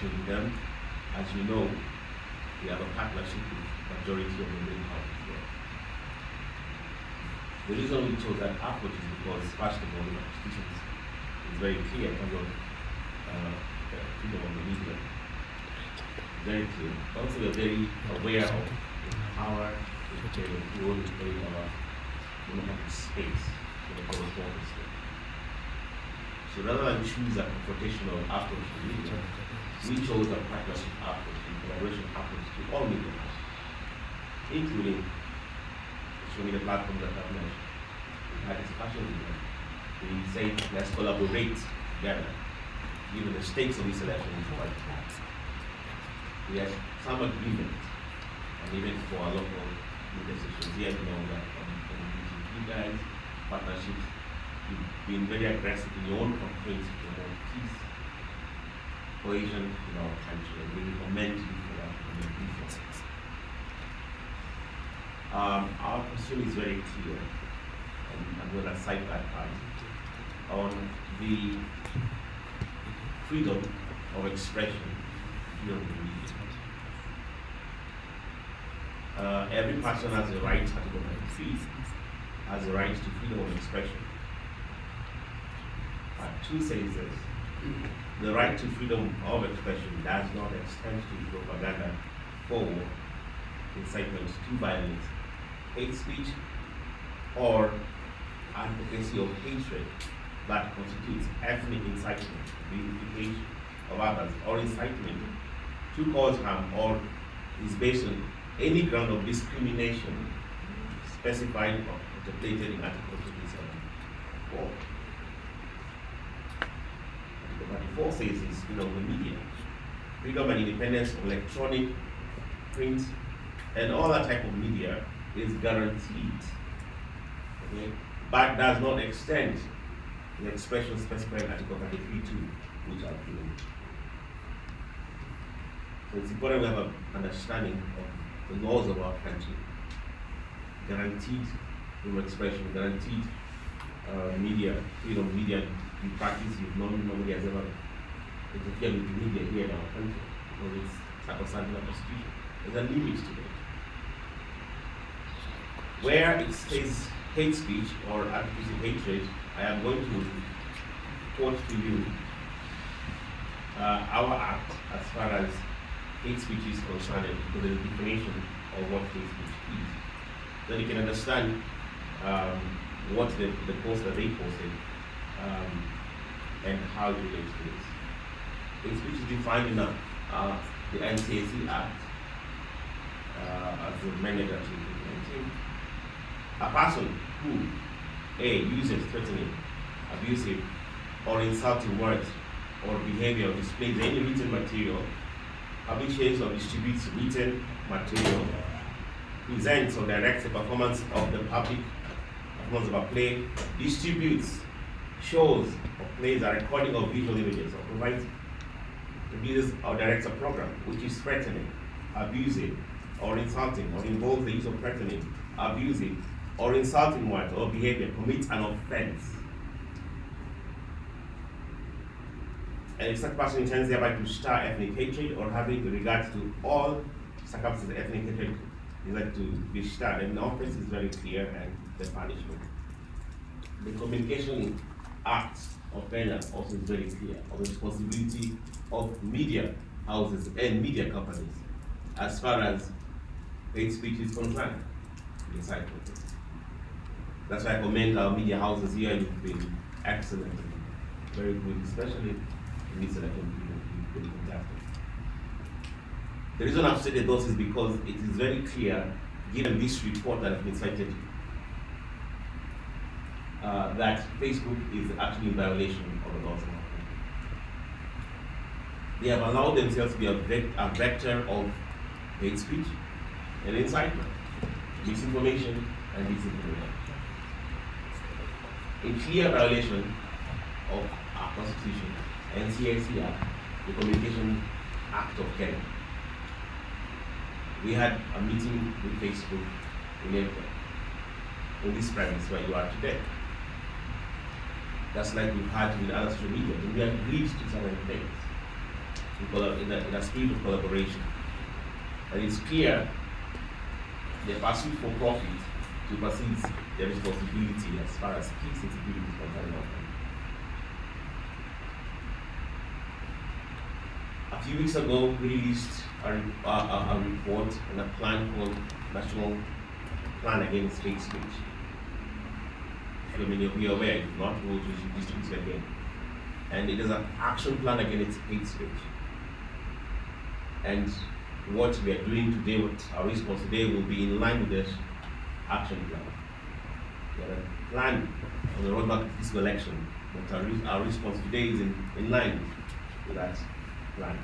partnership with them. As you know, we have a partnership with majority of the main houses there. The reason we chose that approach is because, first of all, the Constitution is very clear in terms of freedom of the media. Very clear. Also, we are very aware of the power, the role we play in our democratic space in the correspondence state. So rather than choose a confrontational approach to media, we chose a partnership approach, a collaboration approach to all media houses, including social media platforms that I've mentioned. We had discussions with them. We said, let's collaborate together, given the stakes of this election is quite high. We had some agreement, and even for our local media stations here, you know that you guys, partnerships, you've been very aggressive in your own campaigns to promote peace, cohesion in our country, and we recommend you for that. Our position is very clear, and I'm going to cite that part, on the freedom of expression here in the media. Every person has the right, Article 93, has the right to freedom of expression. Part 2 says this: the right to freedom of expression does not extend to propaganda for incitement to violence, hate speech, or advocacy of hatred that constitutes ethnic incitement, vilification of others, or incitement to cause harm, or is based on any ground of discrimination specified or contemplated in Article 27. Article 34 says is freedom of the media, freedom and independence of electronic, print, and all that type of media is guaranteed, okay, but does not extend the expression specified in Article 33.2, which I've given. So it's important we have an understanding of the laws of our country. Guaranteed freedom of expression, guaranteed media, freedom of media in practice. Nobody has ever interfered with the media here in our country because it's sacrosanct in our constitution. There's a limit to it. Where it says hate speech or advocacy of hatred, I am going to quote to you our act as far as hate speech is concerned, because there is a definition of what hate speech is. Then you can understand what the post that they posted and how it relates to this. Hate speech is defined in the NCAC Act as amended Article 19. A person who A. uses threatening, abusive, or insulting words or behavior, or displays any written material, publishes or distributes written material, presents or directs the performance of the public, performance of a play, distributes, shows or plays a recording of visual images, or provides, produces or directs a program which is threatening, abusive, or insulting, or involves the use of threatening, abusive, or insulting words or behavior, commits an offense. And if such person intends thereby to stir ethnic hatred or having regards to all circumstances of ethnic hatred is like to be stirred, and the offense is very clear and the punishment. The communication acts of fairness also is very clear of the responsibility of media houses and media companies as far as hate speech is concerned. That's why I commend our media houses here. You've been excellent and very good, especially in this election. You've been fantastic. The reason I've stated those is because it is very clear, given this report that has been cited, that Facebook is actually in violation of the laws of our country. They have allowed themselves to be a vector of hate speech and incitement, misinformation, and disinformation. In clear violation of our Constitution, NCAC Act, the Communication Act of Kenya. We had a meeting with Facebook in April, in this premise where you are today. That's like we've had with other social media, and we agreed to certain things. in a spirit of collaboration. And it's clear the pursuit for profit supersedes the responsibility as far as peace and security is concerned. A few weeks ago, we released a report and a plan called National Plan Against Hate Speech. I mean, you'll be aware, if not, we'll distribute it again. And it is an action plan against hate speech. And what we are doing today, what our response today will be in line with this action plan. We have a plan on the roadmap to this election, but our response today is in line with that plan.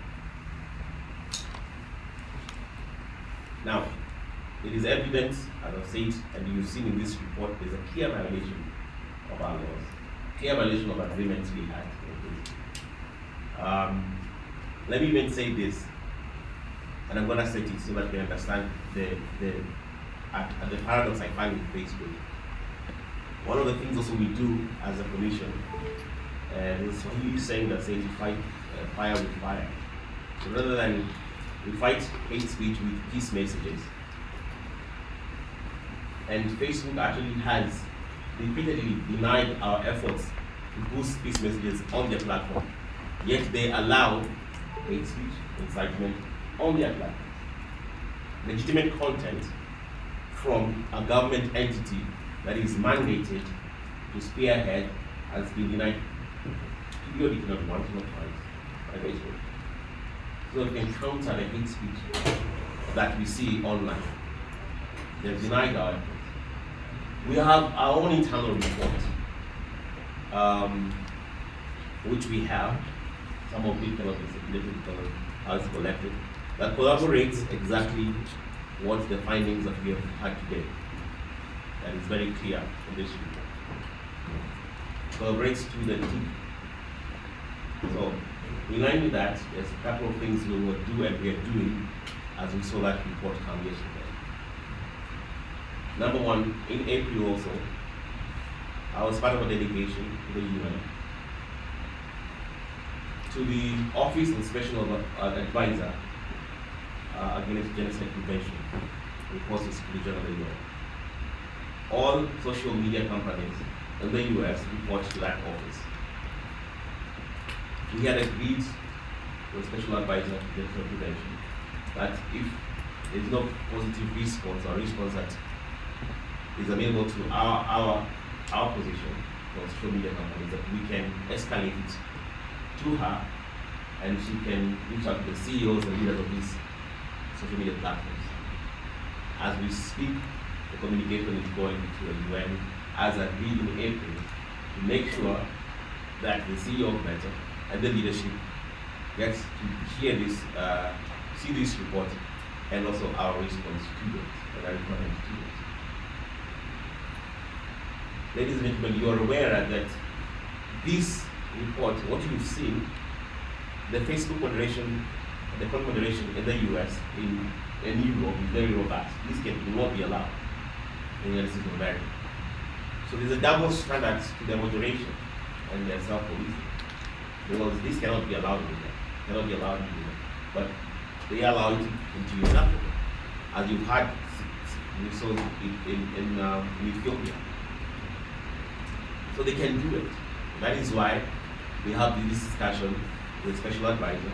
Now, it is evident, as I've said, and you've seen in this report, there's a clear violation of our laws, clear violation of agreements we had. Let me even say this, and I'm going to say it so that we understand the paradox I find in Facebook. One of the things also we do as a commission is saying that says you fight fire with fire. So rather than we fight hate speech with peace messages, and Facebook actually has repeatedly denied our efforts to boost peace messages on their platform, yet they allow hate speech, incitement on their platform. Legitimate content from a government entity that is mandated to spearhead has been denied periodically, not once, not twice, by Facebook. So we can counter the hate speech that we see online. They've denied our efforts. We have our own internal report, which we have, some of it cannot be circulated because how it's collected, that collaborates exactly what the findings that we have had today. That is very clear in this report. Collaborates to the team. So, in line with that, there's a couple of things we will do and we are doing as we saw that report come yesterday. Number one, in April also, I was part of a delegation to the UN to the Office of Special Advisor against Genocide Prevention, reports to Secretary General of the UN. All social media companies in the US report to that office. We had agreed with Special Advisor to Genocide Prevention that if there is no positive response or response that is available to our position for social media companies, that we can escalate it to her and she can reach out to the CEOs and leaders of these social media platforms. As we speak, the communication is going to the UN as agreed in April to make sure that the CEO of Meta and the leadership gets to hear this, see this report, and also our response to it, and our requirements to it. Ladies and gentlemen, you are aware that this report, what you've seen, the Facebook moderation, the content moderation in the US, in Europe is very robust. This will not be allowed in the United States of America. So there's a double standard to the moderation and the self-policing. Because this cannot be allowed in India, cannot be allowed in India. But they allow it into East Africa, as you've had, we saw in Ethiopia. So they can do it. That is why we have this discussion with Special Advisor,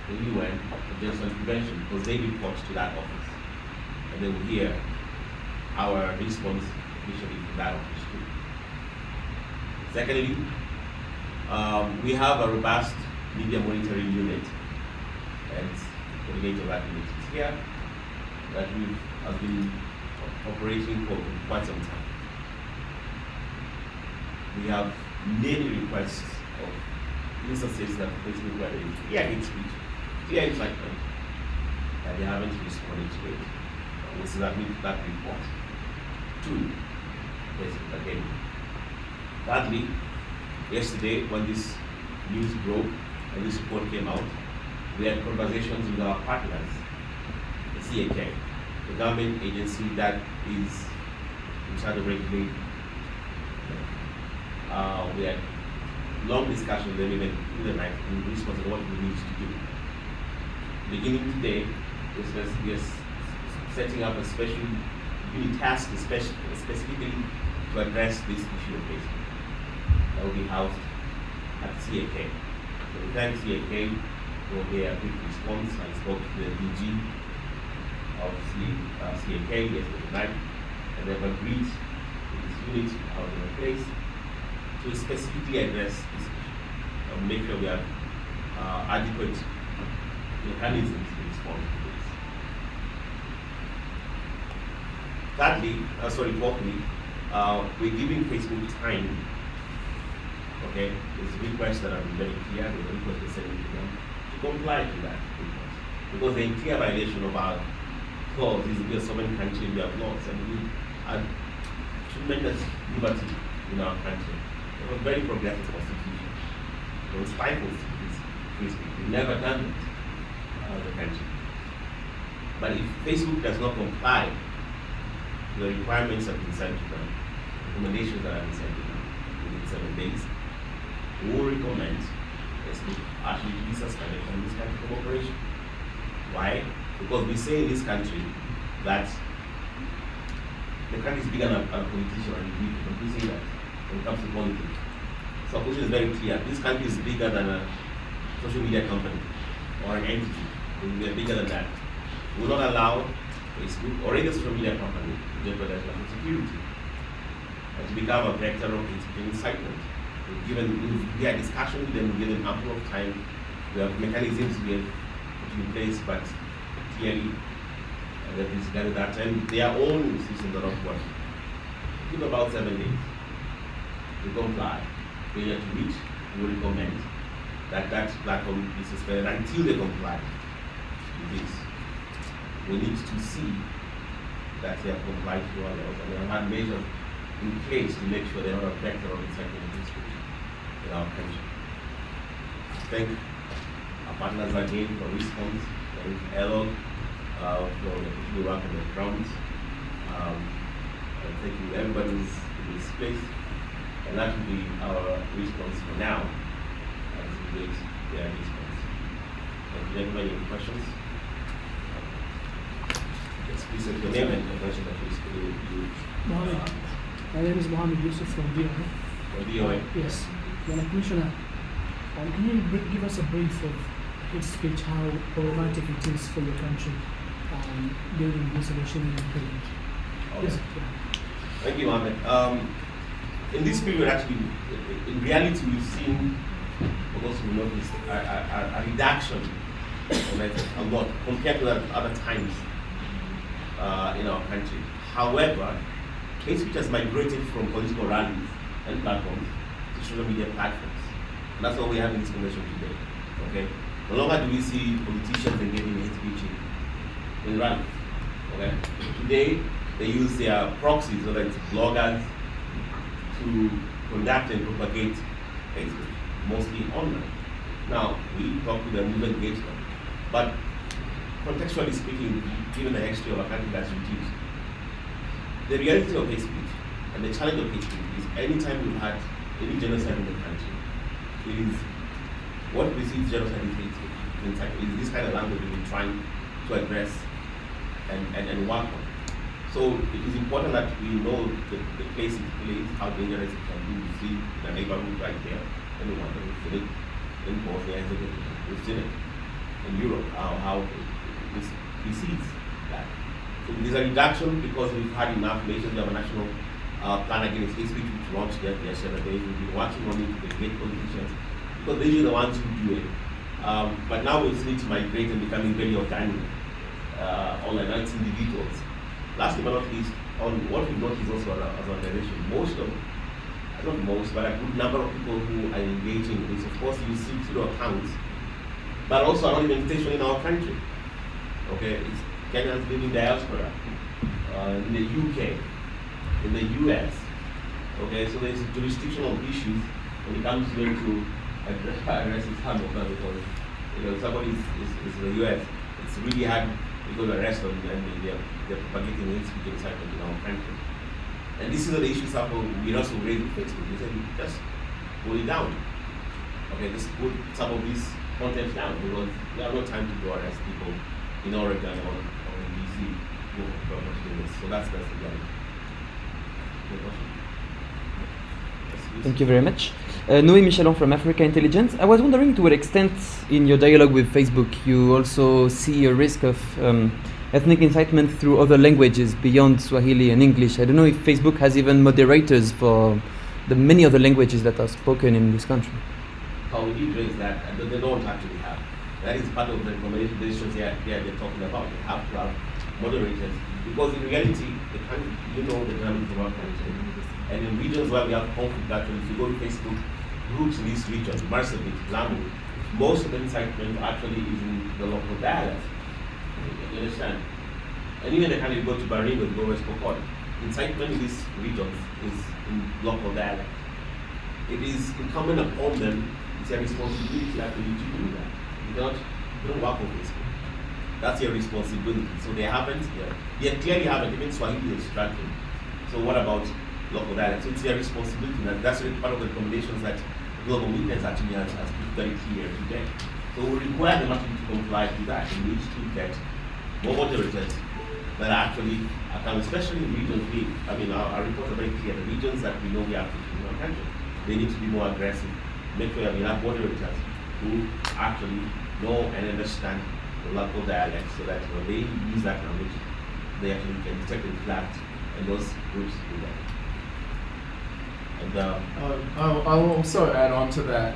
the UN, for Genocide Prevention, because they report to that office. And they will hear our response officially from that office too. Secondly, we have a robust media monitoring unit, and the coordinator of that unit is here, that we have been operating for quite some time. We have many requests of instances that Facebook were in clear hate speech, clear incitement, and they haven't responded to it. We'll submit that report to Facebook again. Thirdly, yesterday when this news broke and this report came out, we had conversations with our partners, the CAK, the government agency that is in charge of regulating. We had long discussion, then even in the night, in response to what we need to do. Beginning today, we are setting up a special unit task specifically to address this issue of Facebook. That will be housed at CAK. So we thank CAK for their quick response. I spoke to the DG of CAK yesterday night, and they've agreed with this unit out in place to specifically address this issue and make sure we have adequate mechanisms to respond to this. Fourthly, we're giving Facebook time. Okay, there's requests that are very clear, there's a request we're sending to them to comply to that request. Because they're in clear violation of our laws. This is a sovereign country, we have laws, and we have tremendous liberty in our country. We have a very progressive constitution. Don't stifle this free speech. We've never done it as a country. But if Facebook does not comply to the requirements that have been sent to them, recommendations that have been sent to them within 7 days, we will recommend Facebook actually to be suspended from this kind of cooperation. Why? Because we say in this country that the country is bigger than a politician, and we say that when it comes to politics. So our position is very clear. This country is bigger than a social media company or an entity. We are bigger than that. We will not allow Facebook or any social media company to jeopardize national security and to become a vector of incitement. We have discussion with them, we give them ample of time. We have mechanisms we have put in place, but clearly that is gathered that time. Their own systems are not working. Give about 7 days to comply. Failure to reach, we will recommend that platform be suspended until they comply with this. We need to see that they have complied to our laws and they have had measures in place to make sure they are not a vector of incitement in our country. Thank our partners again for response. Thank ELO for the work on the ground. Thank you everybody who's in this space. And that will be our response for now as we wait their response. Thank you. Anybody any questions? Yes, please say your name and the question that you Mohammed. My name is Mohammed Yusuf from VOA. From VOA? Yes. Commissioner, can you give us a brief of hate speech, how problematic it is for your country during this election period? Okay. Yes. Thank you, Mohammed. In this period, actually, in reality, we've seen, for those who noticed, a reduction of it a lot compared to other times in our country. However, hate speech has migrated from political rallies and platforms to social media platforms. And that's why we're having this conversation today. Okay? No longer do we see politicians engaging in hate speech in rallies. Okay? Today, they use their proxies, whether it's bloggers, to conduct and propagate hate speech, mostly online. Now, we talk to them, we engage them. But contextually speaking, given the history of our country that's reduced, the reality of hate speech and the challenge of hate speech is anytime we've had any genocide in the country, is what precedes genocide is hate speech. In fact, is this kind of language we've been trying to address and work on. So it is important that we know the place it plays, how dangerous it can be. We see in a neighborhood right there, anyone that we've seen it in Bosnia, we've seen it in Europe, how this precedes that. So there's a reduction because we've had enough nations. We have a national plan against hate speech which launched yesterday. We've been working on it with the great politicians because they're usually the ones who do it. But now we've seen it migrate and becoming very organic online, and it's individuals. Lastly but not least, on what we notice also as an organization, not most, but a good number of people who are engaging in this. Of course, you see through accounts, but also anonymous in our country. Okay, it's Kenyans living in diaspora, in the UK, in the US. Okay, so there's jurisdictional issues when it comes to address this harm of that, because somebody is in the US, it's really hard to go to arrest them and they're propagating hate speech inside in our country. And this is the issues that we also raise with Facebook. We said, just pull it down. okay, just put some of these content down because we have no time to go arrest people in Oregon or in DC who are not doing this. So that's the reality. Any question? Yes, please. Thank you very much. Noé Michelon from Africa Intelligence. I was wondering to what extent in your dialogue with Facebook you also see a risk of ethnic incitement through other languages beyond Swahili and English. I don't know if Facebook has even moderators for the many other languages that are spoken in this country. How we did raise that, and they don't actually have. That is part of the recommendations they're talking about. They have to have moderators because in reality, the dynamics of our country. And in regions where we have conflict, actually, if you go to Facebook groups in this region, Marsabit, Lamu, most of the incitement actually is in the local dialect. You understand? And even if you go to Baringo, you go to West Pokot, incitement in these regions is in local dialect. It is incumbent upon them, it's a responsibility actually to do that. You don't work on Facebook. That's your responsibility. So they haven't, they clearly haven't, even Swahili is struggling. So what about local dialect? So it's their responsibility. And that's really part of the recommendations that Global Witness actually has put very clear today. So we require them actually to comply to that. We need to get more moderators that actually account, especially in regions our reports are very clear. The regions that we know we have in our country, they need to be more aggressive. Make sure that we have moderators who actually know and understand the local dialect so that when they use that language, they actually can detect and flag, and those groups do that. And I'll also add on to that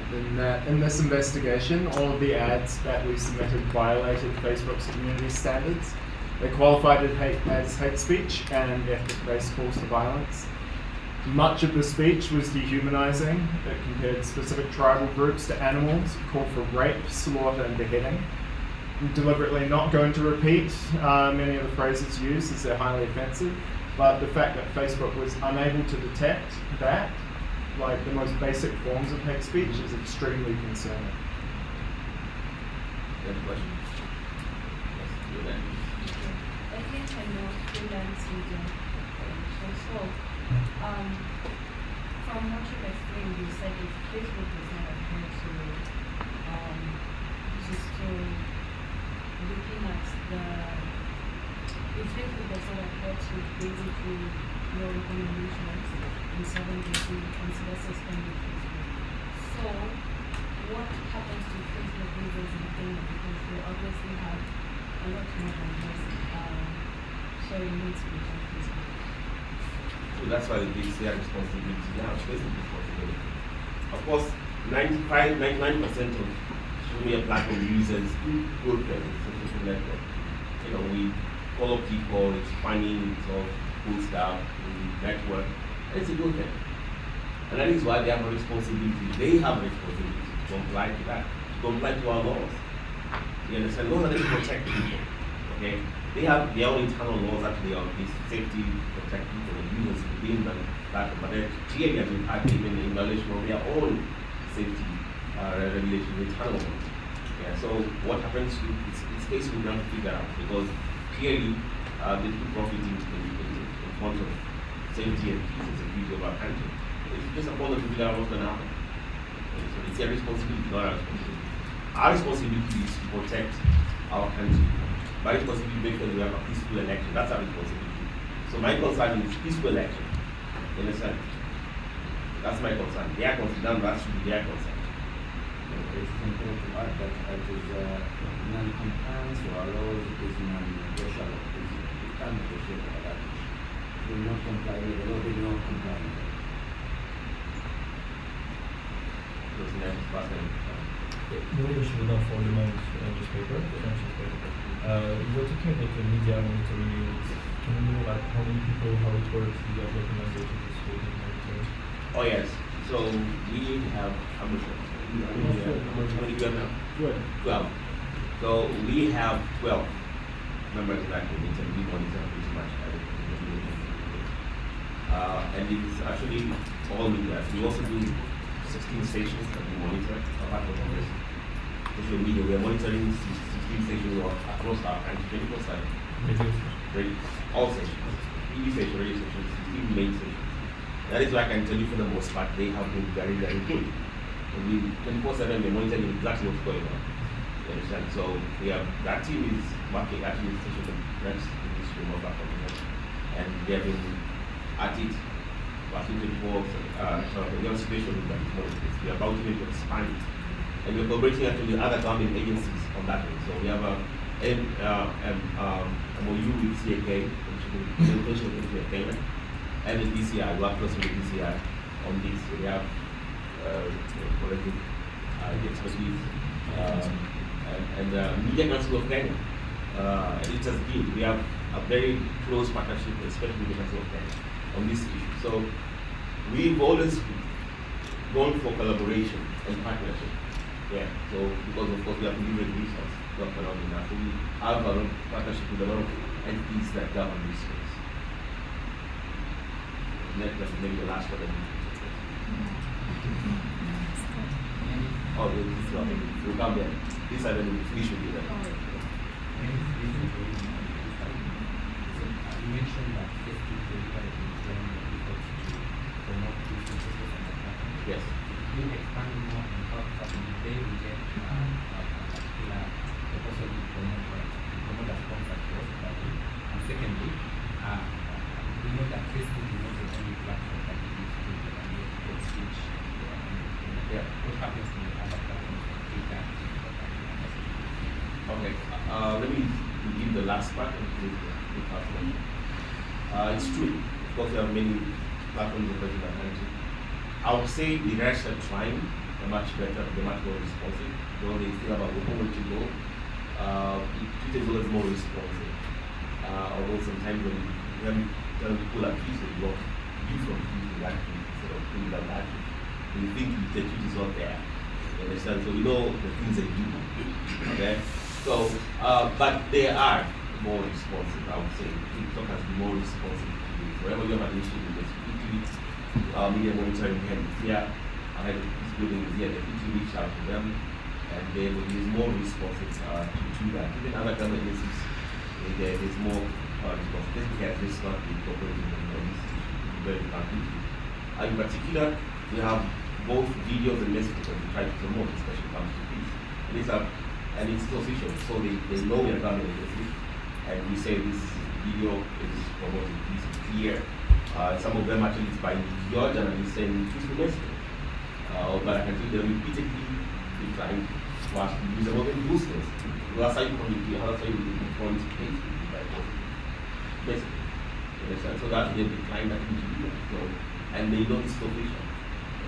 in this investigation, all of the ads that we submitted violated Facebook's community standards. They qualified it as hate speech and ethnic-based calls to violence. Much of the speech was dehumanizing. It compared specific tribal groups to animals, called for rape, slaughter, and beheading. I'm deliberately not going to repeat many of the phrases used as they're highly offensive, but the fact that Facebook was unable to detect that, like the most basic forms of hate speech, is extremely concerning. any questions? Yes, I think I know freelance media. So, from what you explained, you said if Facebook does not adhere to looking at if Facebook does not adhere to basically your recommendations in 7 days, you will consider suspending Facebook. So, what happens to Facebook users in Kenya? Because they obviously have a lot more than just sharing hate speech on Facebook. So that's why they say responsibility now, basic responsibility. Of course, 99% of social media platform users go there, it's a social network. We follow people, it's funny, it's all cool stuff, we network, and it's a good thing. And that is why they have a responsibility. They have a responsibility to comply to that, to comply to our laws. You understand? Laws are there to protect people. Okay? They have their own internal laws actually on this safety, protect people and users within the platform, but they're clearly have been even in violation of their own safety regulations, internal ones. Yeah, so what happens to it's Facebook now to figure out because clearly they keep profiting in front of safety and peace and security of our country. It's just upon them to figure out what's going to happen. Okay, so it's their responsibility, not our responsibility. Our responsibility is to protect our country. My responsibility is because we have a peaceful election. That's our responsibility. So my concern is peaceful election. You understand? That's my concern. Their concern, that should be their concern. It's important to add that it is non-compliance to our laws is non-negotiable. You can't negotiate about that. You will not comply with the law, they will not comply with it. Maybe we should not for the moment newspaper, the French newspaper. You're talking about the media monitoring units. Can you know how many people, how it works, the recommendations is monitoring? Oh yes. So we have how many do you have now? 12. So we have 12 members of that committee and we monitor pretty much everything. And it's actually all media. We also do 16 stations that we monitor apart from this social media. We are monitoring 16 stations across our country, 24/7. All stations, TV stations, radio stations, 16 main stations. That is why I can tell you for the most part they have been very, very good. we 24/7 we're monitoring exactly what's going on. You understand? So we have that team is working actually with social next in this remote platform, and they have been at it working 24. We have a situation that is more space. We are about to expand it, and we're collaborating actually with other government agencies on that one. So we have a MOU with CAK, which is the implementation of internet payment, and the DCI. We work closely with DCI on this. So we have collective expertise. And Media Council of Kenya, and it has been, we have a very close partnership, especially with the Council of Kenya, on this issue. So we've always gone for collaboration and partnership. Yeah. So because of course we have to leverage resources, not around enough. So we have a lot of partnership with a lot of entities that govern this space. Maybe the last one. Oh, this one. We'll come there. This I will finish with you then. You mentioned that Facebook will try to join the efforts to promote this initiative on the platform. Yes. You expand more on how they reject a particular proposal to promote a sponsor course. And secondly, we know that Facebook is not the only platform that is used to evaluate hate speech. Yeah. What happens in the other platforms like Twitter? Okay. Let me begin the last part and the first one. It's true. Of course, there are many platforms in the country. I would say the rest are trying. They're much better. They're much more responsive. Though they still have a long way to go. Twitter is always more responsive. Although sometimes when you tell people like Twitter, you want you from using that tweet instead of putting that back. You think the tweet is not there. You understand? So we know the things they do. Okay? So, but they are more responsive, I would say. TikTok has been more responsive to this. Wherever you have an issue with this, quickly, media monitoring hand is here, ahead of this building is here, they quickly reach out to them, and they will be more responsive to that. Even other government agencies, there is more responsive. Facebook has just not been cooperating on this issue very completely. In particular, we have both videos and messages that we try to promote, especially when it comes to peace. And it's official, so they know we are government agency, and we say this video is promoting peace is clear. Some of them actually is by your journalists saying peaceful message. But I can see they're repeatedly trying to ask to use them even boosters. That's how you communicate, that's how you point Facebook by basically. Understand? So that they decline that to do that. So, and they know it's official.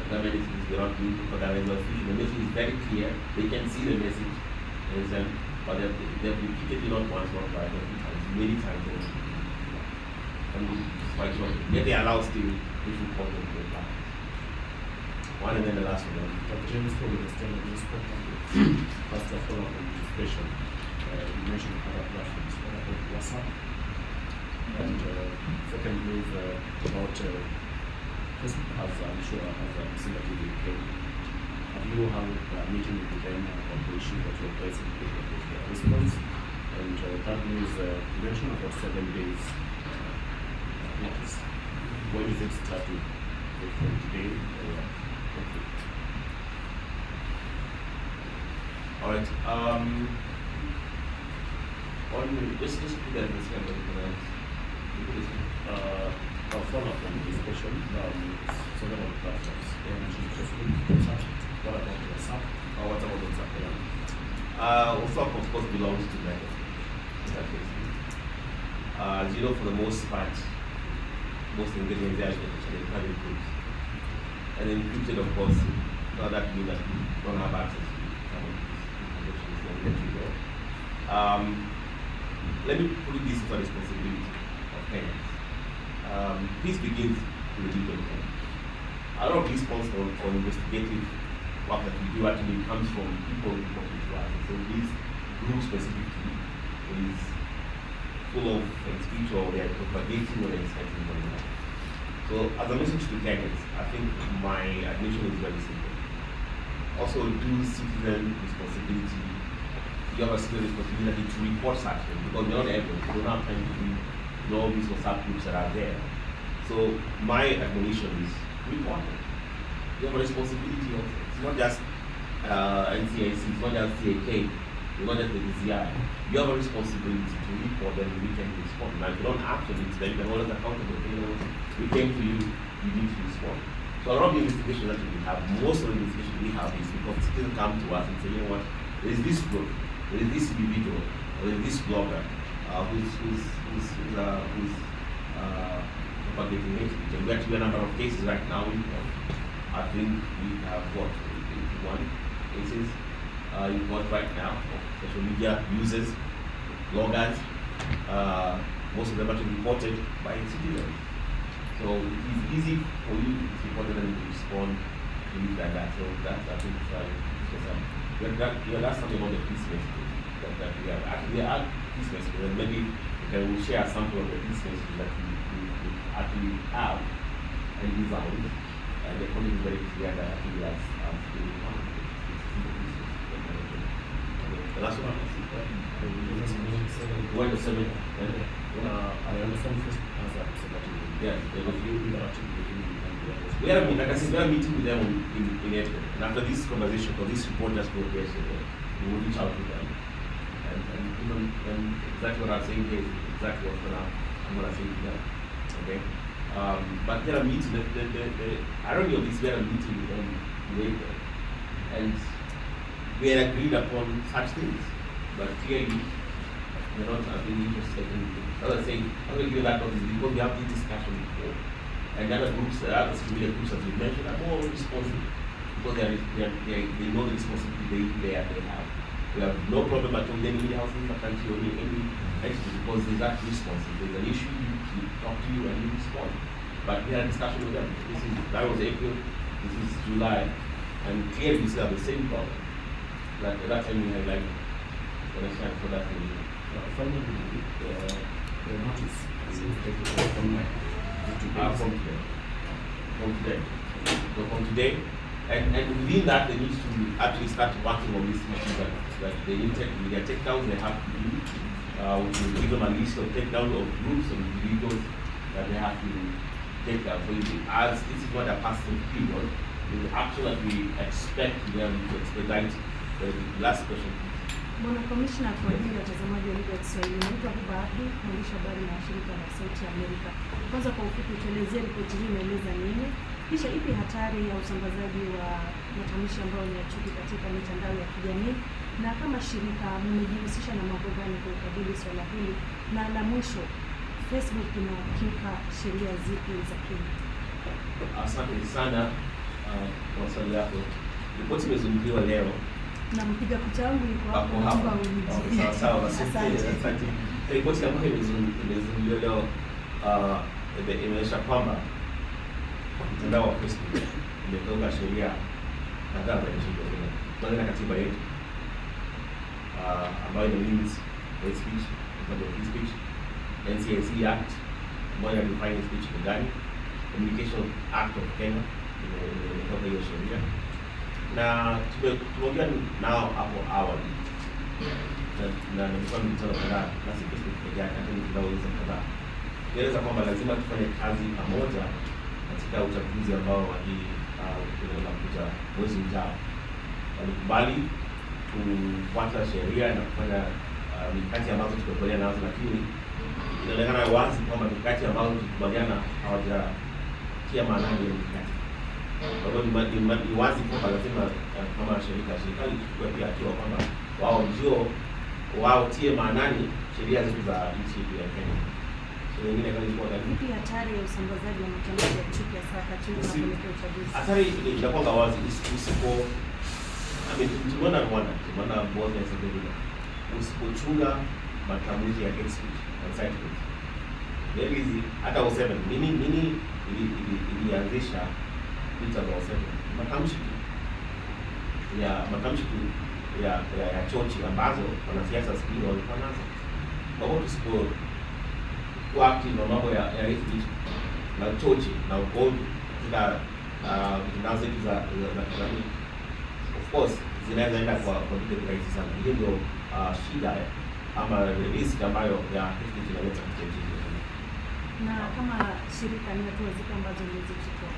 Government agencies, they're not doing it for that as official. The message is very clear, they can see the message. Understand? But they've repeatedly not once, not twice, not three times, many times. And despite not, yet they allow still different content to apply. One and then the last one. Dr. James probably understand this first of all, on this question, you mentioned other platforms, about WhatsApp. And secondly, is about Facebook has, I'm sure, has a sympathy with Kenya. Have you had a meeting with them on the issue that you're facing with the response? And thirdly is you mentioned about 7 days notice. When is it starting? From today or okay. All right. Just put that in this kind of I'll follow up on this question. Several platforms. They mentioned Facebook, WhatsApp. What about WhatsApp? What about WhatsApp? WhatsApp, of course, belongs to Meta. As you know, for the most part, most engagement there is in private groups. And encrypted, of course, not that means that you don't have access to some of these information, so let you go. Let me put this for responsibility of Kenyans. This begins with the legal form. A lot of response on investigative work that we do actually comes from people who come to us. So this group specifically is full of speech or they are propagating or inciting one another. So as a message to Kenyans, I think my admission is very simple. Also do citizen responsibility. You have a citizen responsibility to report such things because you're not able, you don't have time to do all these WhatsApp groups that are there. So my admonition is report it. You have a responsibility also. It's not just NCIC, it's not just CAK, it's not just the DCI. You have a responsibility to report them and we can respond. Now, if you don't act on it, then you can hold us accountable. You know, we came to you, you need to respond. So a lot of the investigations that we have, most of the investigations we have is because citizens come to us and say, you know what, there is this group, there is this individual, or there is this blogger who's propagating hate speech. And we actually have a number of cases right now. I think we have 81 cases in court right now of social media users, bloggers. Most of them are reported by citizens. So it is easy for you to report them and to respond to things like that. So that's, I think, that's something about the peace messages that we have. Actually, there are peace messages, and maybe we'll share a sample of the peace messages that we actually have and designed. And the colleague is very clear that actually that's really fun. The last one, when the seven, I understand first as a secretary. yeah, there was You interacted with him and we had a meeting, like I said, we had a meeting with them in April. And after this conversation, because this report just broke yesterday, we will reach out to them. And exactly what I'm saying here is exactly I'm gonna say to them. Okay? But there are meetings, the irony of this, we had a meeting with them in April. And we had agreed upon such things. But clearly, they're not really interested in it. As I say, I'm going to give you that notice because we have this discussion before. And the other groups, the other media groups that we mentioned are more responsible because they know the responsibility they have. We have no problem at all with any media house in the country or any entity because there's that response. If there's an issue, we talk to you and you respond. But we had a discussion with them. That was April, this is July, and clearly we still have the same problem. Like at that time we had like, for that thing. Finally, the notice is taken from today. So from today, and within that they need to actually start working on these issues that they take media takedowns they have to do. We will give them a list of takedowns of groups and individuals that they have to take down. So as this is not a passing period, the action that we expect them to expedite the last question. Bwana Commissioner, kwa ajili ya watazamaji wa lugha ya Kiswahili, naitwa Huba Abdi, mwandishi habari na shirika la Sauti ya Amerika. Kwanza kwa ufupi tuelezee ripoti hii inaeleza nini, kisha ipi hatari ya usambazaji wa matamshi ambayo ni ya chuki katika mitandao ya kijamii, na kama shirika mmejihusisha na mambo gani kwa kukabili swala hili, na la mwisho, Facebook inakiuka sheria zipi za Kenya? Asante sana kwa swali lako. Ripoti imezungumziwa leo. Na mpiga picha wangu yuko hapo, naomba unijibu. Sawa, asante. Ripoti ambayo imezungumziwa leo imeonyesha kwamba mtandao wa Facebook umekiuka sheria kadhaa za nchi Kenya. Kwanza na katiba yetu ambayo inalinda hate speech, free speech, NCIC Act ambayo inadefine speech ni gani, Communication Act of Kenya imetoka hiyo sheria, na tumeongea nao hapo awali na nimekuwa nikitaka kadhaa na si Facebook pekee yake, hata mitandao hizo kadhaa kueleza kwamba lazima tufanye kazi pamoja katika uchaguzi ambao unakuja mwezi ujao. Walikubali kufuata sheria na kufanya mikakati ambazo tumekubaliana nazo, lakini inaonekana wazi kwamba mikakati ambazo tulikubaliana hawajatia maanani ya mikakati. Kwa hiyo ni wazi kwamba lazima kama serikali ichukue pia hatua kwamba wao tie maanani sheria zetu za nchi ya Kenya. Wengine kama ilikuwa ipi hatari ya usambazaji wa matamshi ya chuki ya saa kati unapoelekea uchaguzi? Hatari inakuwa wazi usipo tumeona Rwanda, tumeona Bosnia na Herzegovina, usipochunga matamshi ya hate speech na incitement. There is hata 07 nini ilianzisha vita za 07 matamshi tu ya chochi ambazo wanasiasa siku walikuwa nazo. Kwa hiyo tusipo kuakti na mambo ya hate speech na chochi na ugomvi katika mitandao zetu za kijamii, of course zinaweza enda kwa vitu rahisi sana. Hiyo ndio shida ama risk ambayo ya hate speech inaleta katika nchi yetu. Na kama shirika ni hatua zipi ambazo mmezichukua?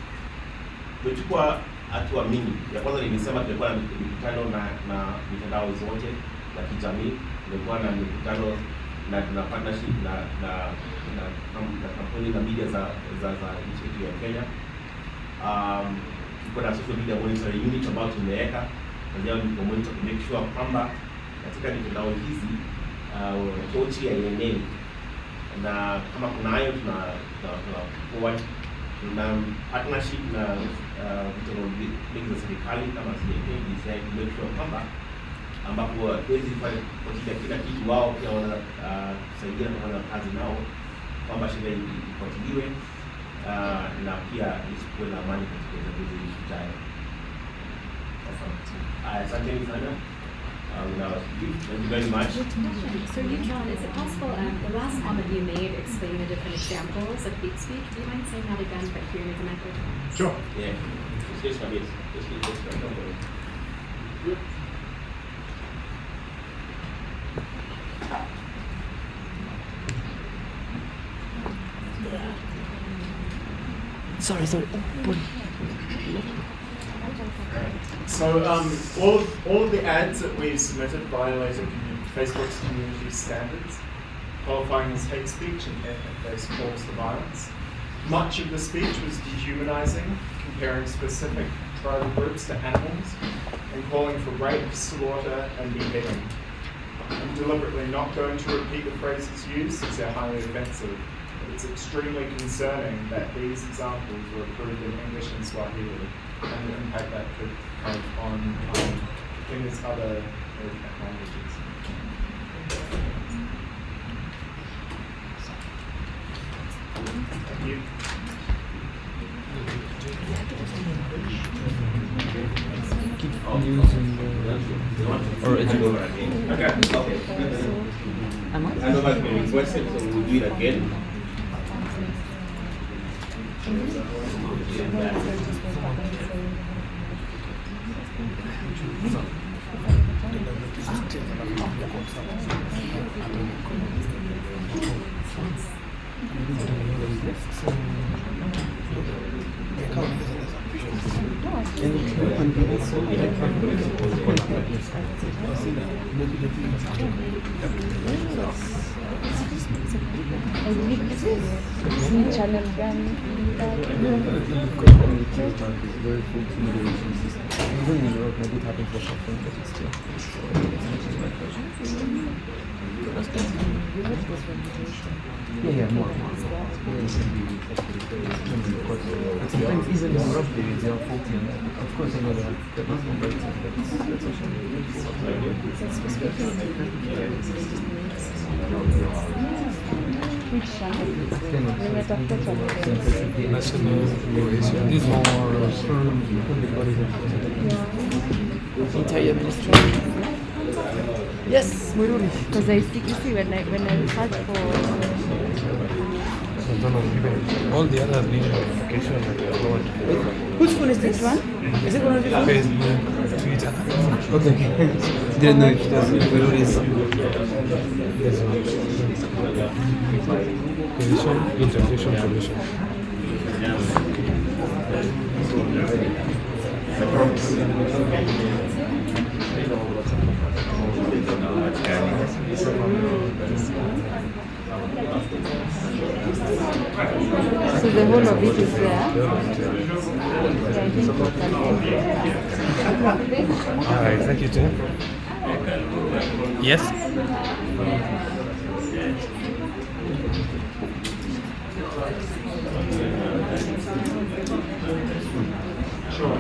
Tumechukua hatuamini. Ya kwanza nilisema tulikuwa na mikutano na mitandao zote na kijamii, tulikuwa na mikutano na tuna partnership na kampuni na media za nchi yetu ya Kenya. Tuko na social media monitoring unit ambayo tumeweka na leo ni monitor to make sure kwamba katika mitandao hizi tochi ya eneo, na kama kuna hayo tuna forward. Tuna partnership na vitengo vingi za serikali kama CA to make sure kwamba ambapo hatuwezi kufuatilia kila kitu, wao pia wana kusaidia kufanya kazi nao kwamba sheria ifuatiliwe na pia isikuwe na amani katika uchaguzi ijayo. Asanteni sana. Thank you very much. So, John, is it possible, the last comment you made explaining the different examples of hate speech, do you mind saying that again, but here in the microphone? Sure. Yeah. Just a bit. Just right over. Sorry. So all of the ads that we've submitted violated Facebook's community standards, qualifying as hate speech and ethnic-based calls to violence. Much of the speech was dehumanizing, comparing specific tribal groups to animals, and calling for rape, slaughter, and beheading. I'm deliberately not going to repeat the phrases used as they're highly offensive. It's extremely concerning that these examples were approved in English and Swahili, and the impact that could have on Kenya's other languages. Thank you. News or education. Okay. I know that's been requested, so we'll do it again. Channel gani? Very full communication system. Even in Europe, maybe it happens less often, but it's still. Yeah, more. But sometimes even in rough periods, they are faulty, and of course I know they're not converted, but that's Which channel? Entire ministry. Yes, muy ruhig. Because I see when I search for All the others need notification and they are not. Which phone is this one? Is it one of the phones? Facebook, Twitter. Okay. Didn't know if it was Ruhig's. This one. Position, integration, solution. so the whole of it is there. Yeah, I think we can Executive. Yes. Sure.